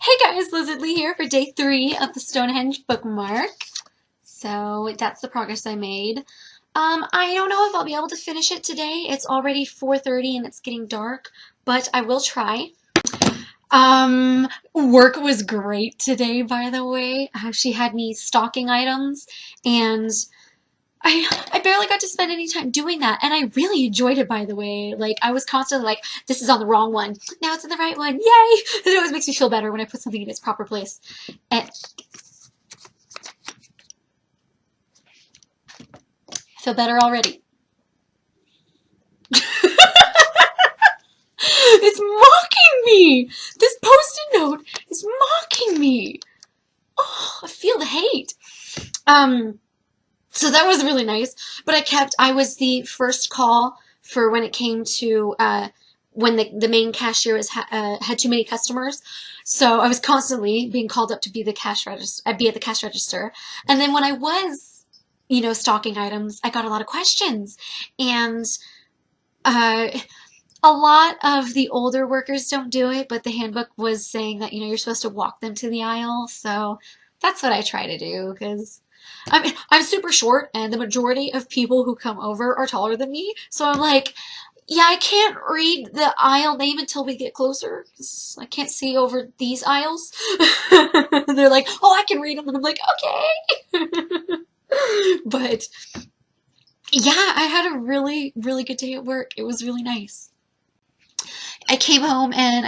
Hey guys, Lizardlea here for day 3 of the Stonehenge Bookmark. So that's the progress I made. I don't know if I'll be able to finish it today. It's already 4:30 and it's getting dark, but I will try. Work was great today, by the way. She had me stocking items, and I barely got to spend any time doing that, and I really enjoyed it, by the way. Like, I was constantly like, this is on the wrong one. Now it's in the right one. Yay! It always makes me feel better when I put something in its proper place. And I feel better already. It's mocking me! This post-it note is mocking me! Oh, I feel the hate. So that was really nice, but I was the first call for when it came to when the main cashier had too many customers. So I was constantly being called up to be at the cash register. And then when I was, stocking items, I got a lot of questions. And a lot of the older workers don't do it, but the handbook was saying that, you're supposed to walk them to the aisle. So that's what I try to do, because I'm super short, and the majority of people who come over are taller than me. So I'm like, yeah, I can't read the aisle name until we get closer, 'cause I can't see over these aisles. They're like, oh, I can read them. And I'm like, okay. But yeah, I had a really, really good day at work. It was really nice. I came home and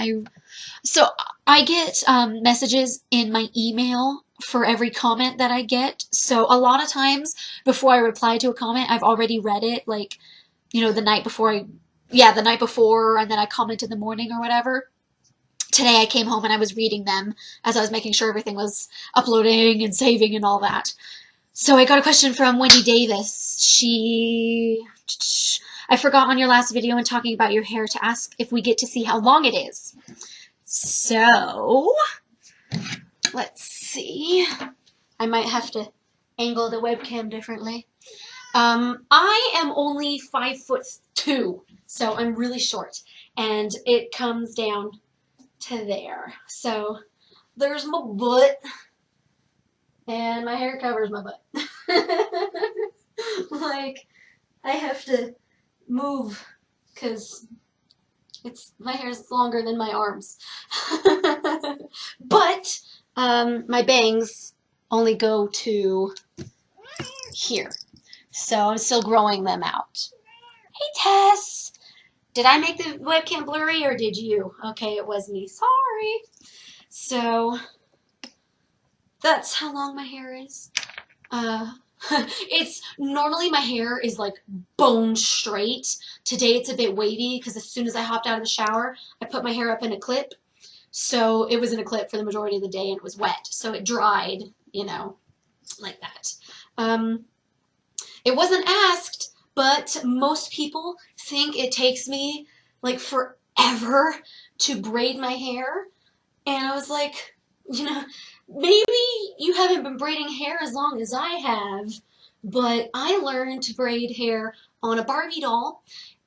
I get messages in my email for every comment that I get. So a lot of times before I reply to a comment, I've already read it, like, the night before the night before, and then I comment in the morning or whatever. Today I came home and I was reading them as I was making sure everything was uploading and saving and all that. So I got a question from Wendy Davis. I forgot on your last video and talking about your hair to ask if we get to see how long it is. So, let's see. I might have to angle the webcam differently. I am only 5'2", so I'm really short, and it comes down to there. So, there's my butt, and my hair covers my butt. Like, I have to move, because my hair's longer than my arms. But my bangs only go to here. So I'm still growing them out. Hey, Tess! Did I make the webcam blurry, or did you? Okay, it was me. Sorry. So that's how long my hair is. It's normally my hair is like bone straight. Today it's a bit wavy because as soon as I hopped out of the shower, I put my hair up in a clip. So it was in a clip for the majority of the day and it was wet. So it dried, like that. It wasn't asked, but most people think it takes me like forever to braid my hair. And I was like, maybe you haven't been braiding hair as long as I have, but I learned to braid hair on a Barbie doll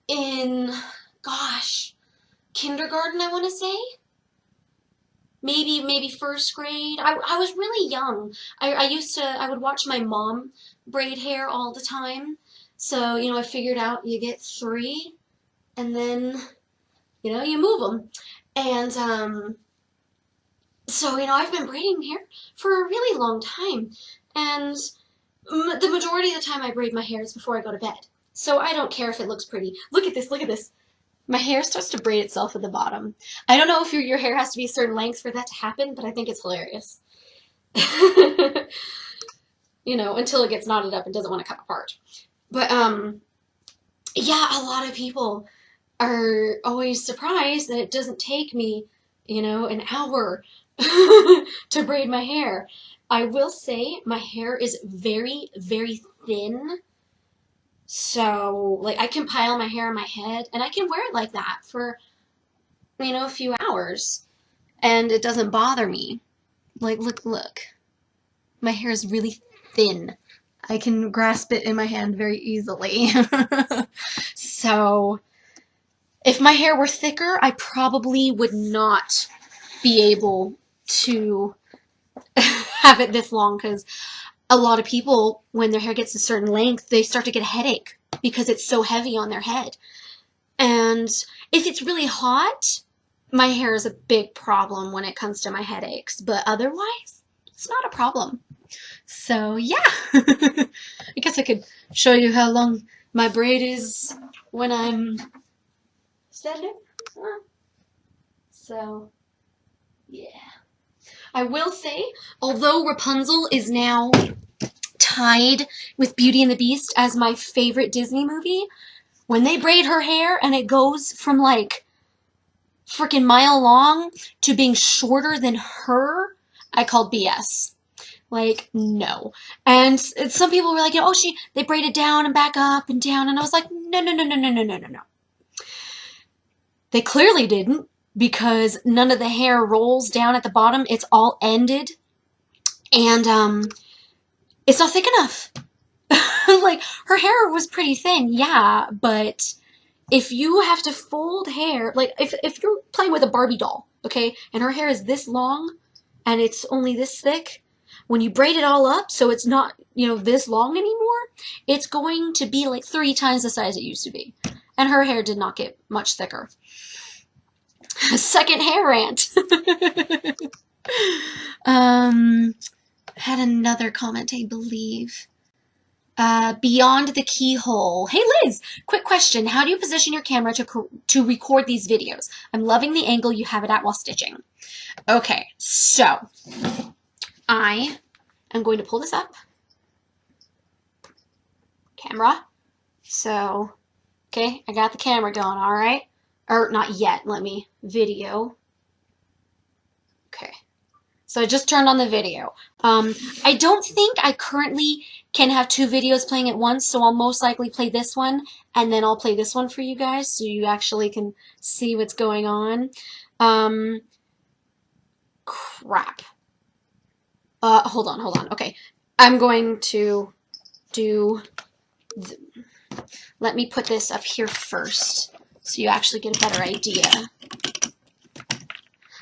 in, gosh, kindergarten, I want to say. Maybe first grade. I was really young. I would watch my mom braid hair all the time. So, I figured out you get 3 and then, you move them. And, so, I've been braiding hair for a really long time, and the majority of the time I braid my hair is before I go to bed. So I don't care if it looks pretty. Look at this, look at this. My hair starts to braid itself at the bottom. I don't know if your hair has to be a certain length for that to happen, but I think it's hilarious. Until it gets knotted up and doesn't want to come apart. But, yeah, a lot of people are always surprised that it doesn't take me, an hour to braid my hair. I will say my hair is very, very thin. So, like, I can pile my hair on my head and I can wear it like that for, a few hours. And it doesn't bother me. Like, look. My hair is really thin. I can grasp it in my hand very easily. So, if my hair were thicker, I probably would not be able to have it this long, because a lot of people, when their hair gets a certain length, they start to get a headache because it's so heavy on their head. And if it's really hot, my hair is a big problem when it comes to my headaches, but otherwise, it's not a problem. So yeah, I guess I could show you how long my braid is when I'm standing. So yeah. I will say, although Rapunzel is now tied with Beauty and the Beast as my favorite Disney movie, when they braid her hair and it goes from like freaking mile long to being shorter than her, I called BS. Like, no. And some people were like, oh, they braided down and back up and down. And I was like, no, no, no, no, no, no, no, no, no. They clearly didn't, because none of the hair rolls down at the bottom. It's all ended. And it's not thick enough. Like, her hair was pretty thin, yeah, but if you have to fold hair, like if you're playing with a Barbie doll, okay, and her hair is this long and it's only this thick, when you braid it all up so it's not, this long anymore, it's going to be like 3 times the size it used to be. And her hair did not get much thicker. Second hair rant. Had another comment, I believe. Beyond the Keyhole. Hey Liz, quick question. How do you position your camera to record these videos? I'm loving the angle you have it at while stitching. Okay, so I am going to pull this up. Camera. So, okay, I got the camera going, all right? Or not yet, let me video. Okay. So I just turned on the video. I don't think I currently can have 2 videos playing at once, so I'll most likely play this one, and then I'll play this one for you guys, so you actually can see what's going on. Crap. Hold on. Okay. I'm going to do... Let me put this up here first, so you actually get a better idea.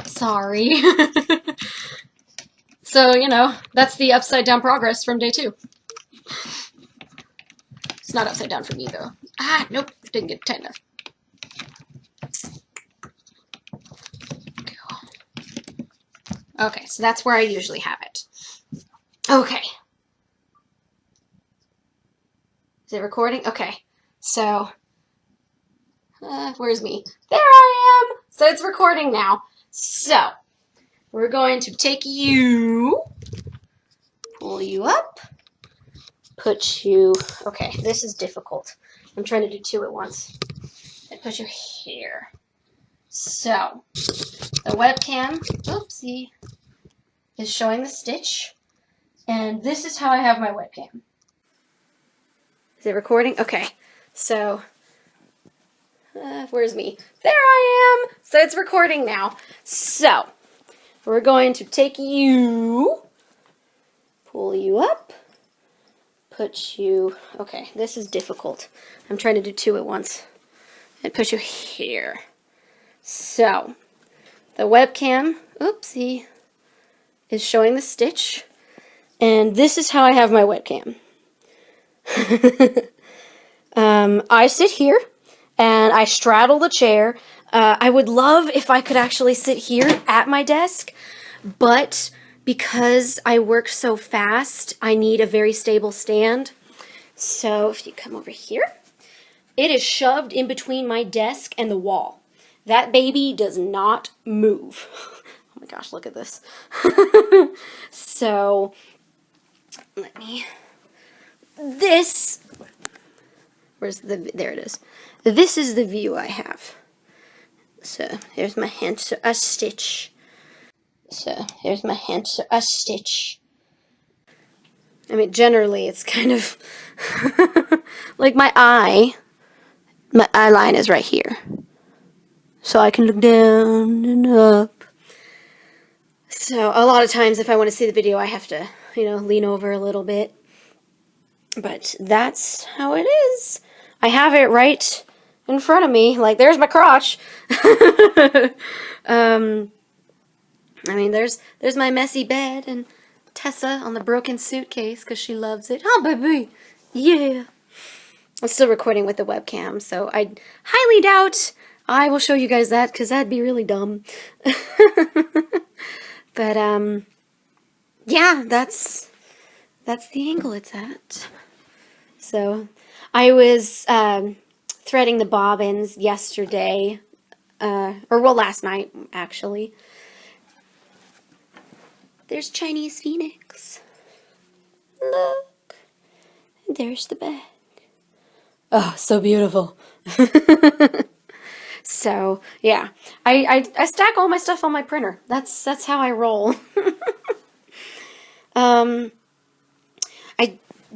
Sorry. So, that's the upside down progress from day 2. It's not upside down for me, though. Ah, nope, didn't get tight enough. Okay, so that's where I usually have it. Okay. Is it recording? Okay, so, where's me? There I am! So it's recording now. So, we're going to take you, pull you up, put you, okay, this is difficult. I'm trying to do 2 at once. And put you here. So, the webcam, oopsie, is showing the stitch. And this is how I have my webcam. Is it recording? Okay, so, where's me? There I am! So it's recording now. So, we're going to take you, pull you up, put you, okay, this is difficult. I'm trying to do 2 at once. And put you here. So, the webcam, oopsie, is showing the stitch. And this is how I have my webcam. I sit here, and I straddle the chair. I would love if I could actually sit here at my desk, but because I work so fast, I need a very stable stand. So if you come over here, it is shoved in between my desk and the wall. That baby does not move. Oh my gosh, look at this. So, there it is. This is the view I have. So, there's my hand to a stitch. I mean, generally, it's kind of like my eye line is right here. So I can look down and up. So a lot of times if I want to see the video, I have to, lean over a little bit. But that's how it is. I have it right in front of me. Like, there's my crotch. I mean, there's my messy bed and Tessa on the broken suitcase because she loves it. Oh, baby. Yeah. I'm still recording with the webcam, so I highly doubt I will show you guys that because that'd be really dumb. But, yeah, that's the angle it's at. So, I was threading the bobbins yesterday, last night, actually. There's Chinese Phoenix. Look. And there's the bed. Oh, so beautiful. So, yeah. I stack all my stuff on my printer. That's how I roll. I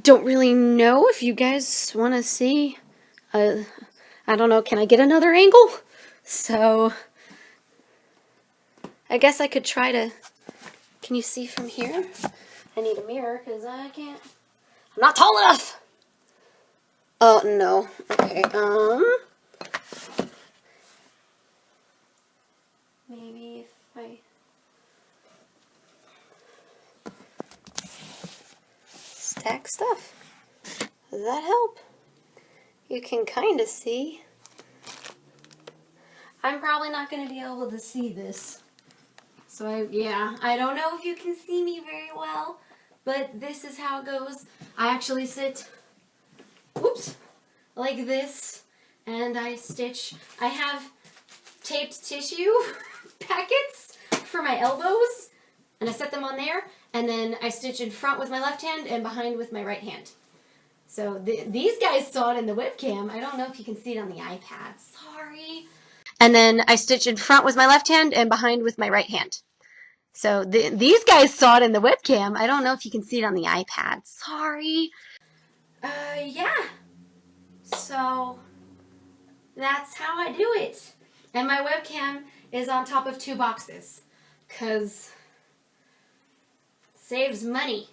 don't really know if you guys want to see. I don't know, can I get another angle? So, I guess I could try to... Can you see from here? I need a mirror because I can't... I'm not tall enough! Oh, no. Okay, maybe if I... stack stuff. Does that help? You can kind of see. I'm probably not going to be able to see this. So, I don't know if you can see me very well, but this is how it goes. I actually sit, whoops, like this, and I stitch. I have taped tissue packets for my elbows, and I set them on there, and then I stitch in front with my left hand and behind with my right hand. So these guys saw it in the webcam. I don't know if you can see it on the iPad. Sorry. And then I stitch in front with my left hand and behind with my right hand. So these guys saw it in the webcam. I don't know if you can see it on the iPad. Sorry. Yeah. So that's how I do it. And my webcam is on top of 2 boxes. 'Cause saves money.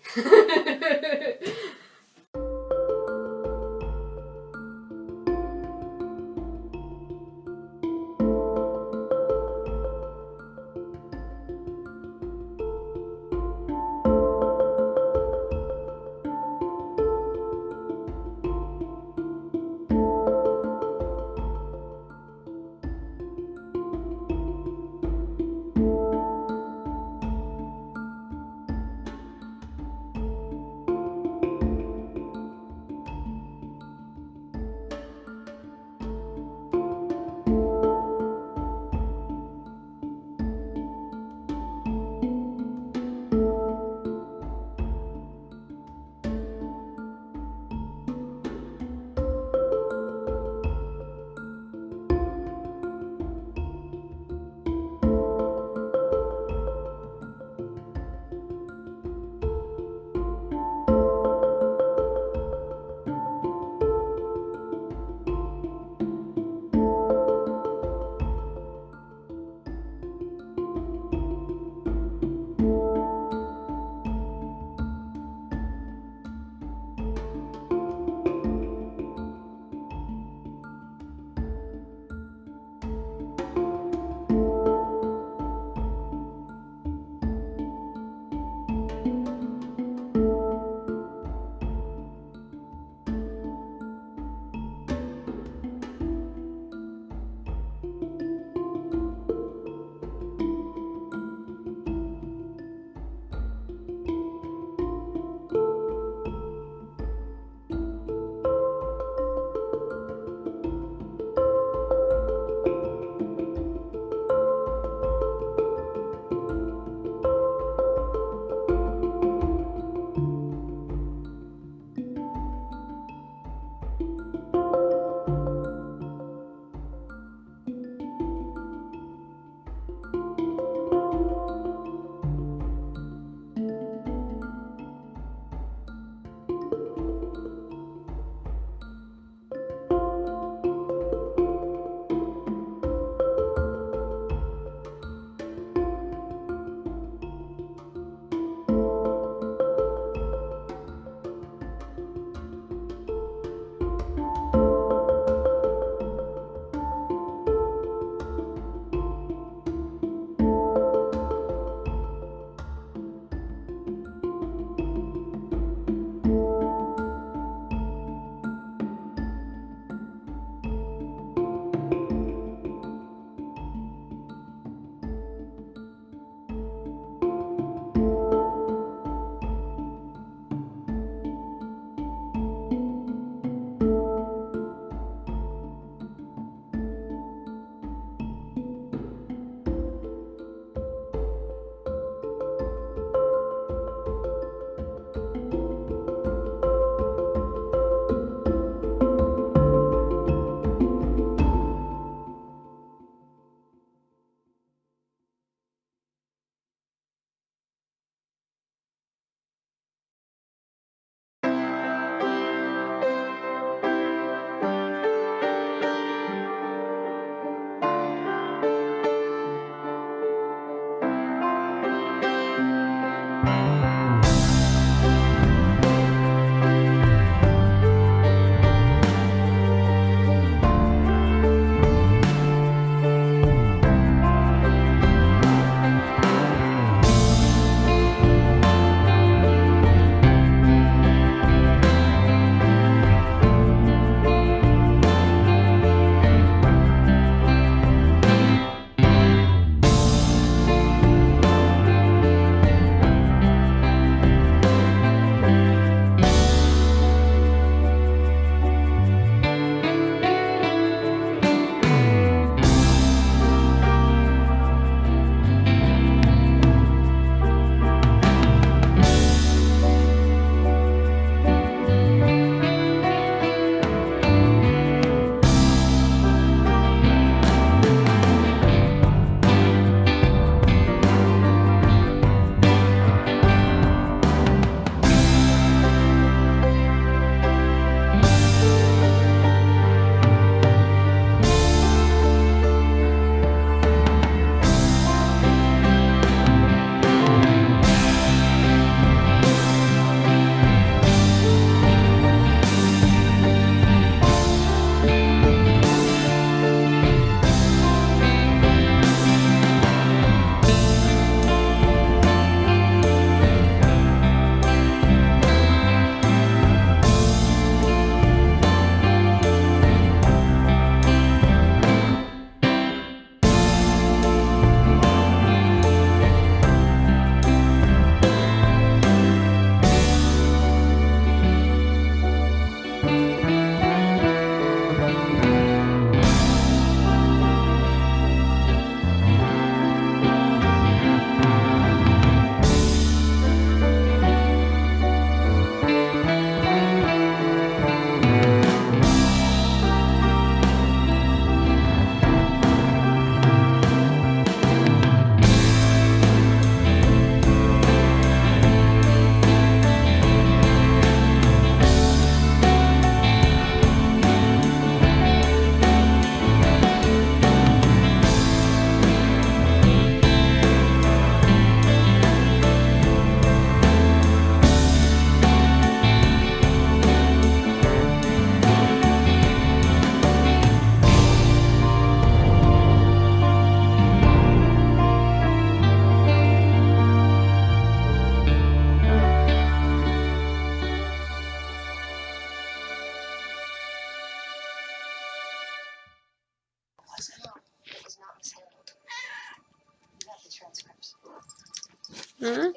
Huh?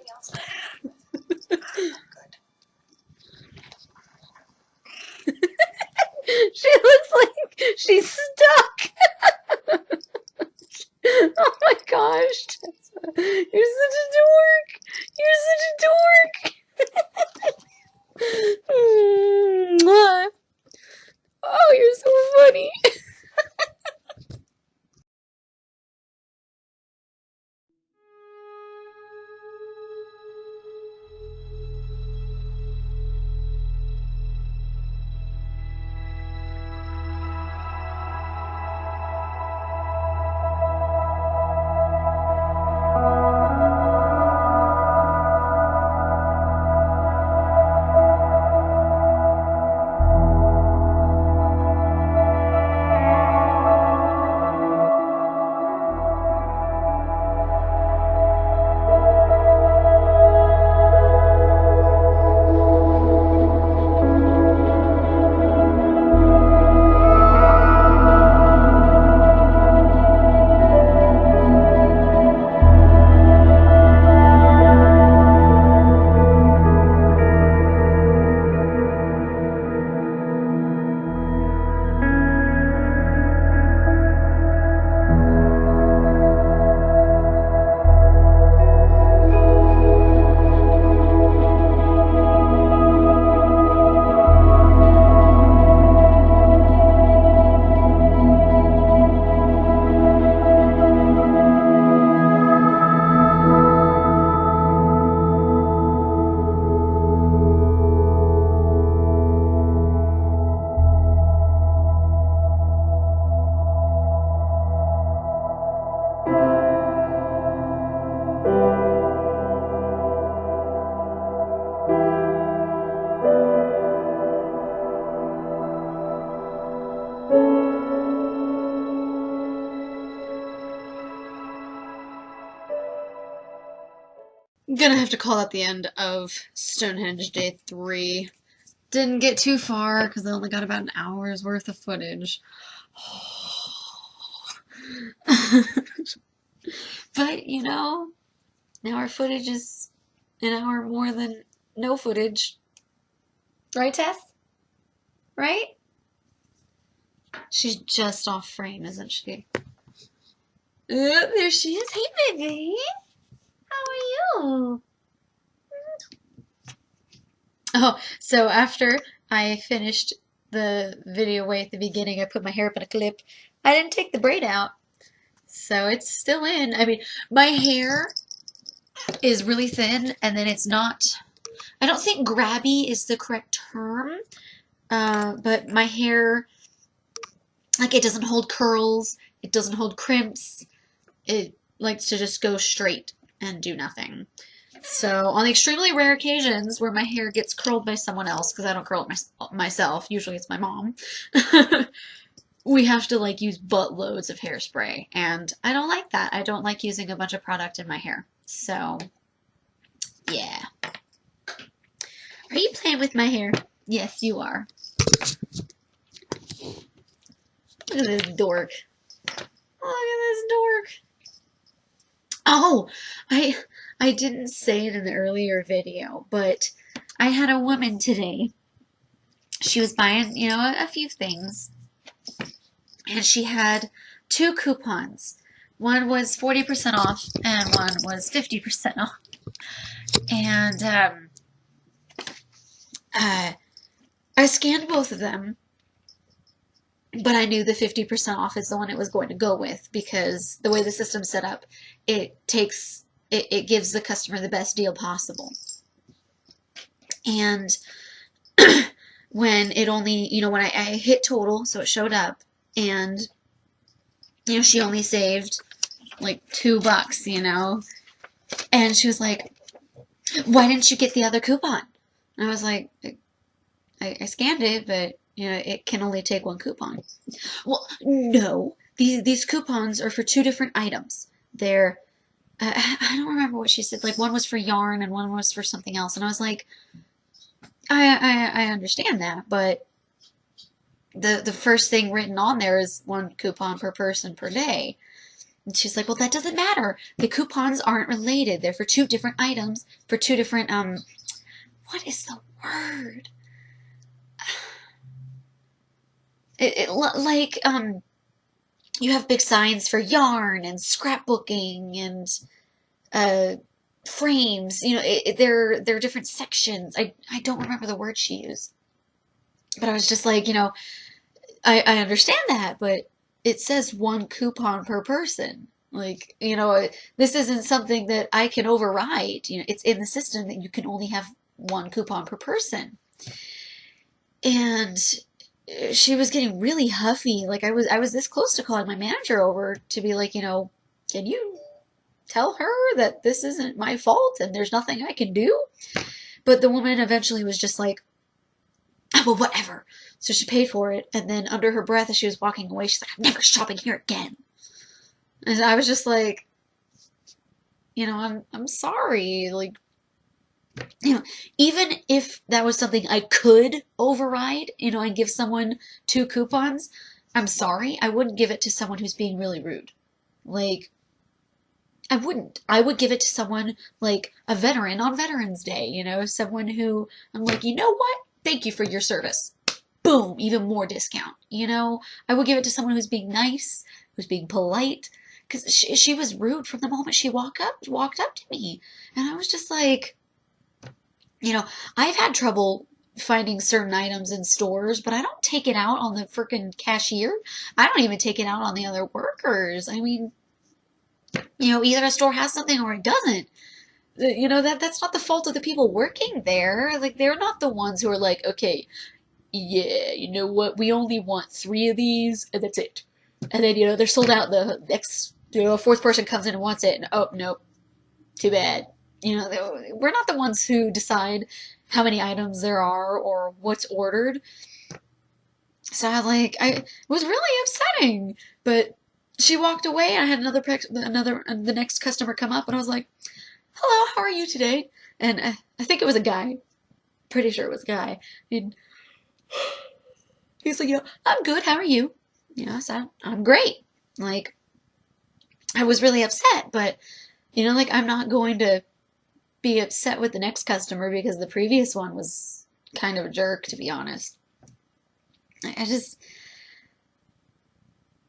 She looks like she's stuck. Oh my gosh, Tessa. You're such a dork. You're such a dork. Mwah. Oh, you're so funny. I'm gonna have to call that the end of Stonehenge Day 3. Didn't get too far because I only got about an hour's worth of footage. But, you know, now our footage is an hour more than no footage. Right, Tess? Right? She's just off frame, isn't she? There she is. Hey, baby. How are you? Oh, so after I finished the video way at the beginning, I put my hair up in a clip. I didn't take the braid out, so it's still in. I mean, my hair is really thin, and then it's not, I don't think grabby is the correct term, but my hair, like, it doesn't hold curls, it doesn't hold crimps, it likes to just go straight and do nothing. So on the extremely rare occasions where my hair gets curled by someone else, because I don't curl it myself, usually it's my mom, we have to like use buttloads of hairspray, and I don't like that. I don't like using a bunch of product in my hair. So, yeah. Are you playing with my hair? Yes, you are. Look at this dork. Look at this dork. Oh, I didn't say it in the earlier video, but I had a woman today. She was buying, you know, a few things, and she had 2 coupons. One was 40% off, and one was 50% off. And I scanned both of them, but I knew the 50% off is the one it was going to go with, because the way the system's set up, it gives the customer the best deal possible. And when it only, you know, when I hit total, so it showed up, and, you know, she only saved like $2, you know, and she was like, why didn't you get the other coupon? And I was like, I scanned it, but, you know, it can only take 1 coupon. Well, no, these coupons are for 2 different items. They're, I don't remember what she said, like one was for yarn and one was for something else, and I was like, I understand that, but the first thing written on there is 1 coupon per person per day. And she's like, well, that doesn't matter. The coupons aren't related. They're for two different items, for two different, what is the word? Like, you have big signs for yarn and scrapbooking and, frames. You know, they're different sections. I don't remember the word she used. But I was just like, you know, I understand that, but it says one coupon per person. Like, you know, this isn't something that I can override. You know, it's in the system that you can only have one coupon per person. And she was getting really huffy. Like I was this close to calling my manager over to be like, you know, can you tell her that this isn't my fault and there's nothing I can do? But the woman eventually was just like, oh, well, whatever. So she paid for it, and then under her breath as she was walking away, she's like, I'm never shopping here again. And I was just like, you know, I'm sorry. Like, you know, even if that was something I could override, you know, and give someone two coupons, I'm sorry. I wouldn't give it to someone who's being really rude. Like, I wouldn't. I would give it to someone like a veteran on Veterans Day, you know, someone who I'm like, you know what? Thank you for your service. Boom, even more discount. You know, I would give it to someone who's being nice, who's being polite, because she was rude from the moment she walked up to me, and I was just like, you know, I've had trouble finding certain items in stores, but I don't take it out on the freaking cashier. I don't even take it out on the other workers. I mean, you know, either a store has something or it doesn't. You know, that's not the fault of the people working there. Like, they're not the ones who are like, okay, yeah, you know what, we only want 3 of these, and that's it. And then, you know, they're sold out, the next, you know, a fourth person comes in and wants it, and oh, nope, too bad. You know, we're not the ones who decide how many items there are or what's ordered. So I like, it was really upsetting, but she walked away, and I had the next customer come up, and I was like, hello, how are you today? And I think it was a guy. Pretty sure it was a guy. And he's like, you know, I'm good, how are you? You know, so I'm great. Like, I was really upset, but, you know, like, I'm not going to be upset with the next customer because the previous one was kind of a jerk, to be honest. I just,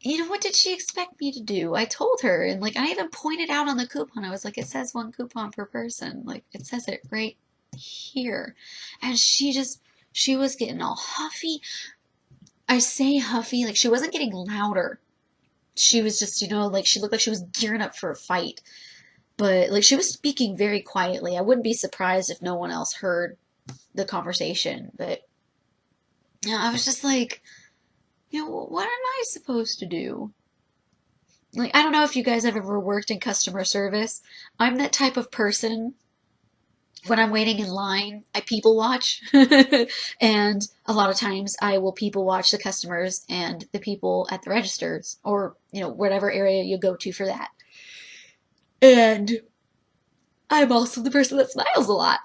you know, what did she expect me to do? I told her, and like, I even pointed out on the coupon, I was like, it says one coupon per person. Like, it says it right here. And she was getting all huffy. I say huffy, like, she wasn't getting louder. She was just, you know, like, she looked like she was gearing up for a fight. But, like, she was speaking very quietly. I wouldn't be surprised if no one else heard the conversation. But, you know, I was just like, you know, what am I supposed to do? Like, I don't know if you guys have ever worked in customer service. I'm that type of person. When I'm waiting in line, I people watch. And a lot of times I will people watch the customers and the people at the registers, or, you know, whatever area you go to for that. And I'm also the person that smiles a lot.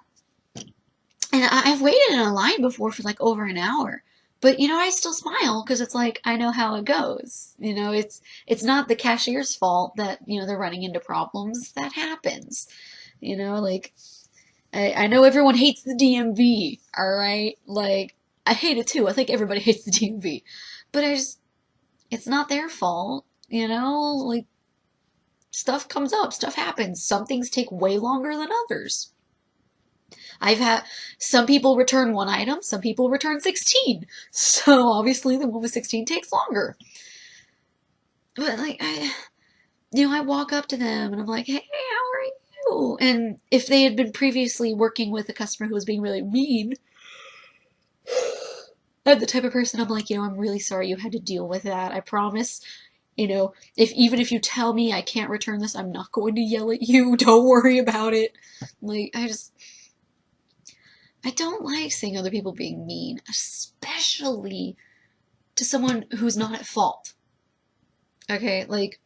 And I've waited in a line before for like over an hour. But, you know, I still smile because it's like, I know how it goes. You know, it's not the cashier's fault that, you know, they're running into problems. That happens. You know, like, I know everyone hates the DMV, alright? Like, I hate it too. I think everybody hates the DMV. But it's not their fault, you know? Like, stuff comes up, stuff happens. Some things take way longer than others. I've had some people return one item, some people return 16. So obviously the one with 16 takes longer. But like, I walk up to them and I'm like, hey, how are you? And if they had been previously working with a customer who was being really mean, I'm the type of person I'm like, you know, I'm really sorry you had to deal with that. I promise, you know, even if you tell me I can't return this, I'm not going to yell at you. Don't worry about it. Like, I don't like seeing other people being mean, especially to someone who's not at fault. Okay, like,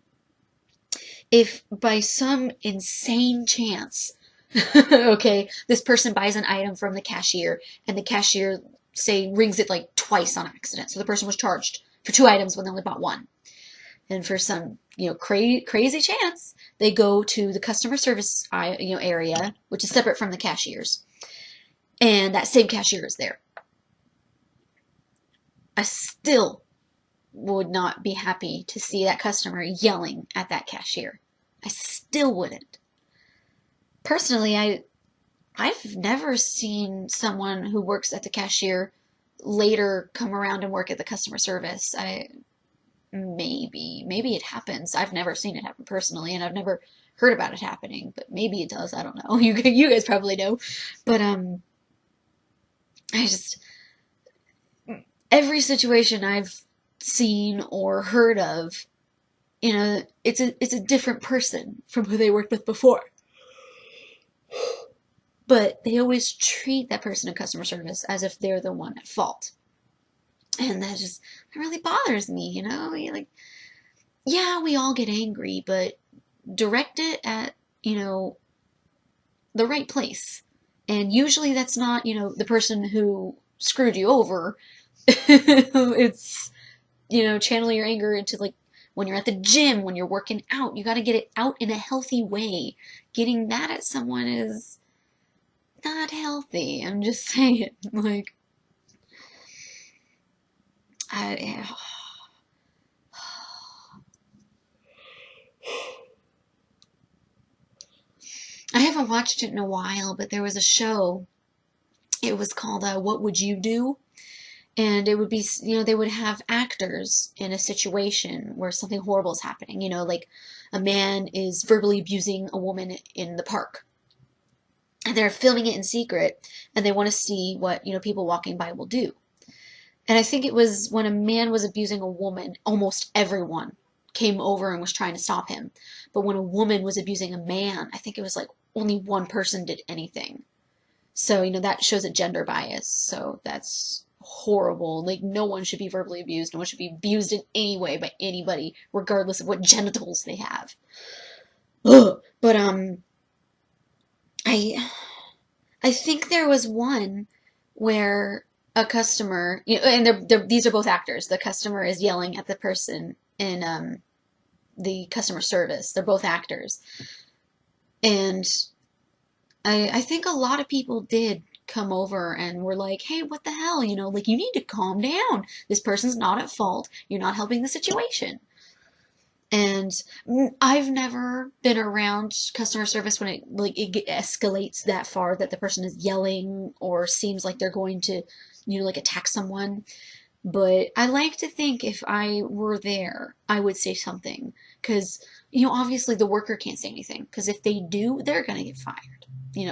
if by some insane chance, okay, this person buys an item from the cashier, and the cashier, say, rings it like twice on accident, so the person was charged for 2 items when they only bought 1. And for some, crazy chance, they go to the customer service, area, which is separate from the cashiers. And that same cashier is there. I still would not be happy to see that customer yelling at that cashier. I still wouldn't. Personally, I've never seen someone who works at the cashier later come around and work at the customer service. Maybe it happens. I've never seen it happen personally, and I've never heard about it happening, but maybe it does. I don't know. You guys probably know. But I just, every situation I've seen or heard of, it's a different person from who they worked with before. But they always treat that person in customer service as if they're the one at fault. And that really bothers me, Like, yeah, we all get angry, but direct it at, the right place. And usually that's not, the person who screwed you over. It's, channel your anger into, like, when you're at the gym, when you're working out, you got to get it out in a healthy way. Getting mad at someone is not healthy. I'm just saying, like, I haven't watched it in a while, but there was a show. It was called What Would You Do? And it would be, they would have actors in a situation where something horrible is happening. Like a man is verbally abusing a woman in the park. And they're filming it in secret, and they want to see what, people walking by will do. And I think it was when a man was abusing a woman, almost everyone came over and was trying to stop him. But when a woman was abusing a man, I think it was like only one person did anything. So, that shows a gender bias. So that's horrible. Like, no one should be verbally abused. No one should be abused in any way by anybody, regardless of what genitals they have. Ugh. But, I think there was one where a customer, and these are both actors. The customer is yelling at the person in the customer service. They're both actors. And I think a lot of people did come over and were like, hey, what the hell? Like, you need to calm down. This person's not at fault. You're not helping the situation. And I've never been around customer service when it escalates that far that the person is yelling or seems like they're going to, like attack someone. But I like to think if I were there, I would say something. Because, obviously the worker can't say anything. Because if they do, they're going to get fired.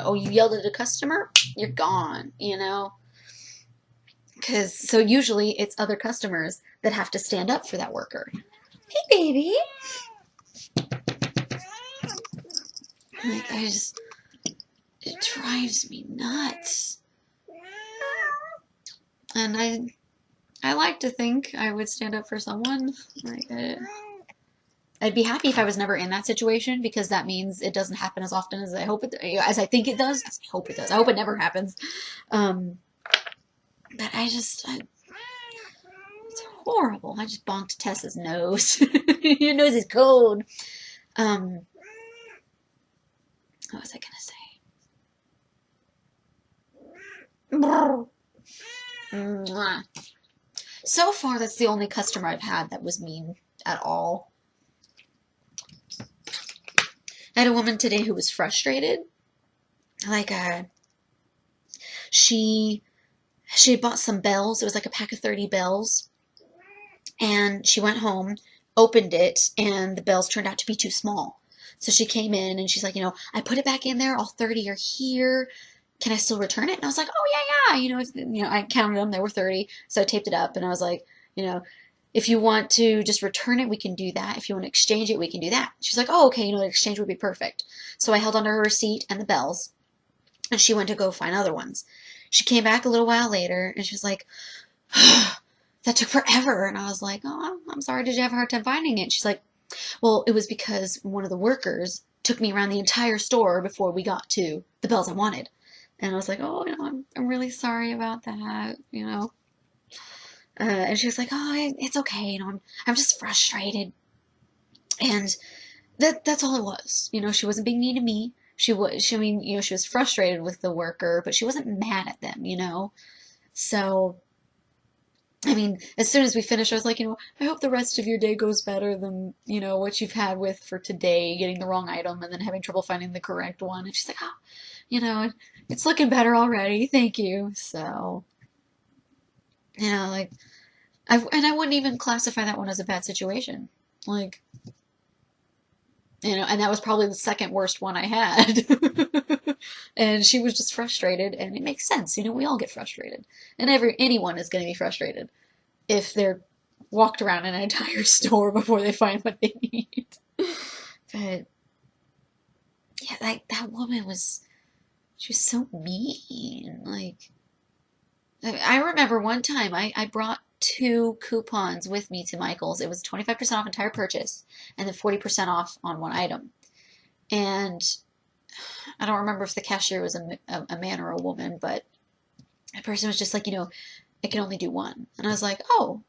Oh, you yelled at a customer? You're gone, so usually it's other customers that have to stand up for that worker. Hey, baby. Like, it drives me nuts. And I like to think I would stand up for someone. Like, I'd be happy if I was never in that situation, because that means it doesn't happen as often as I hope as I think it does. I hope it does. I hope it never happens. But it's horrible. I just bonked Tessa's nose. Your nose is cold. What was I gonna say? So far, that's the only customer I've had that was mean at all. I had a woman today who was frustrated. Like, she had bought some bells. It was like a pack of 30 bells. And she went home, opened it, and the bells turned out to be too small. So she came in and she's like, I put it back in there. All 30 are here. Can I still return it? And I was like, oh, yeah. I counted them. There were 30. So I taped it up and I was like, if you want to just return it, we can do that. If you want to exchange it, we can do that. She's like, oh, okay, the exchange would be perfect. So I held onto her receipt and the bells, and she went to go find other ones. She came back a little while later, and she was like, that took forever. And I was like, oh, I'm sorry, did you have a hard time finding it? She's like, well, it was because one of the workers took me around the entire store before we got to the bells I wanted. And I was like, oh, I'm really sorry about that, and she was like, oh, it's okay, I'm just frustrated. And that's all it was. You know, she wasn't being mean to me. I mean, you know, she was frustrated with the worker, but she wasn't mad at them, you know? So, I mean, as soon as we finished, I was like, you know, I hope the rest of your day goes better than, you know, what you've had with for today, getting the wrong item and then having trouble finding the correct one. And she's like, oh, you know, it's looking better already. Thank you. So, you know, like, and I wouldn't even classify that one as a bad situation. Like, you know, and that was probably the second worst one I had. And she was just frustrated, and it makes sense. You know, we all get frustrated. And anyone is going to be frustrated if they're walked around an entire store before they find what they need. But yeah, that woman she was so mean. Like, I remember one time I brought 2 coupons with me to Michael's. It was 25% off entire purchase and then 40% off on one item. And I don't remember if the cashier was a man or a woman, but the person was just like, you know, I can only do one. And I was like, oh,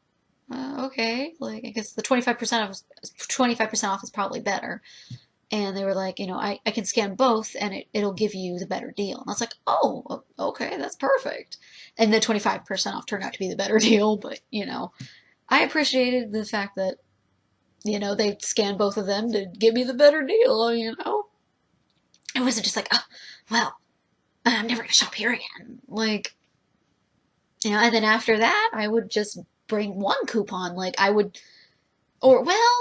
okay. Like, I guess the 25% off is probably better. And they were like, you know, I can scan both and it'll give you the better deal. And I was like, oh, okay, that's perfect. And the 25% off turned out to be the better deal, but, you know, I appreciated the fact that, you know, they scanned both of them to give me the better deal, you know? It wasn't just like, oh, well, I'm never gonna shop here again. Like, you know, and then after that, I would just bring 1 coupon. Like, well,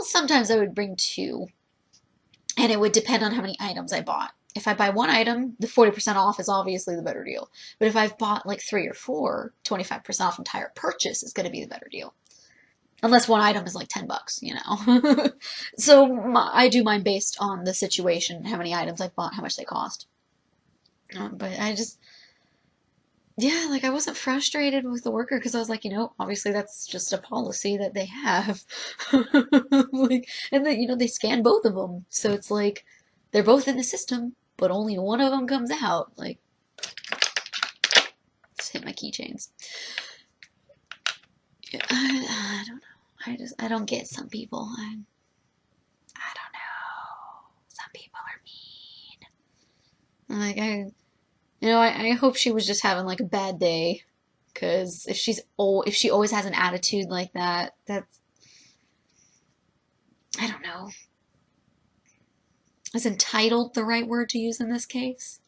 sometimes I would bring 2. And it would depend on how many items I bought. If I buy 1 item, the 40% off is obviously the better deal. But if I've bought like 3 or 4, 25% off entire purchase is going to be the better deal. Unless one item is like $10, you know. So I do mine based on the situation, how many items I've bought, how much they cost. But yeah, like I wasn't frustrated with the worker because I was like, you know, obviously that's just a policy that they have. Like, and then, you know, they scan both of them. So it's like they're both in the system, but only one of them comes out. Like, just hit my keychains. I don't know. I don't get some people. I don't know. Some people are mean. Like, you know, I hope she was just having like a bad day. Because if she always has an attitude like that, I don't know. Is entitled the right word to use in this case?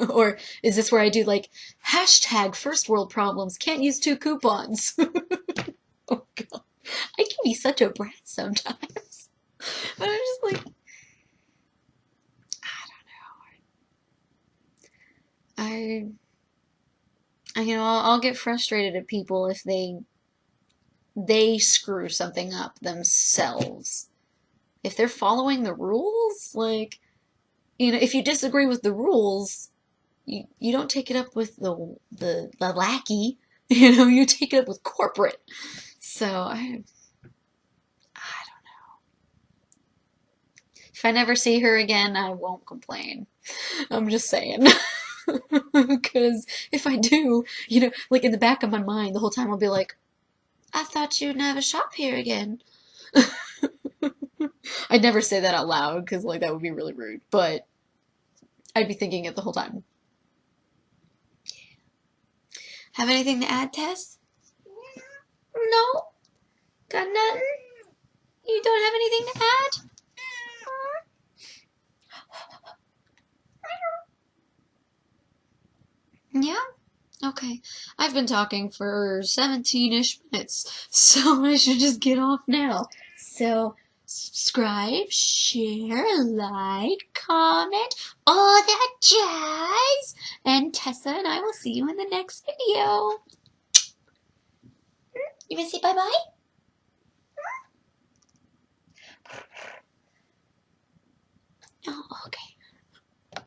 Or is this where I do like hashtag first world problems, can't use 2 coupons? Oh god. I can be such a brat sometimes. But I'm just like, I don't know. You know, I'll get frustrated at people if they screw something up themselves. If they're following the rules, like, you know, if you disagree with the rules, you don't take it up with the lackey. You know, you take it up with corporate. So I don't know. If I never see her again, I won't complain. I'm just saying. Because if I do, you know, like in the back of my mind, the whole time I'll be like, I thought you'd never shop here again. I'd never say that out loud because, like, that would be really rude, but I'd be thinking it the whole time. Have anything to add, Tess? No? Got nothing? You don't have anything to add? Yeah? Okay. I've been talking for 17-ish minutes, so I should just get off now. So, subscribe, share, like, comment, all that jazz. And Tessa and I will see you in the next video. You want to say bye-bye? Oh, okay.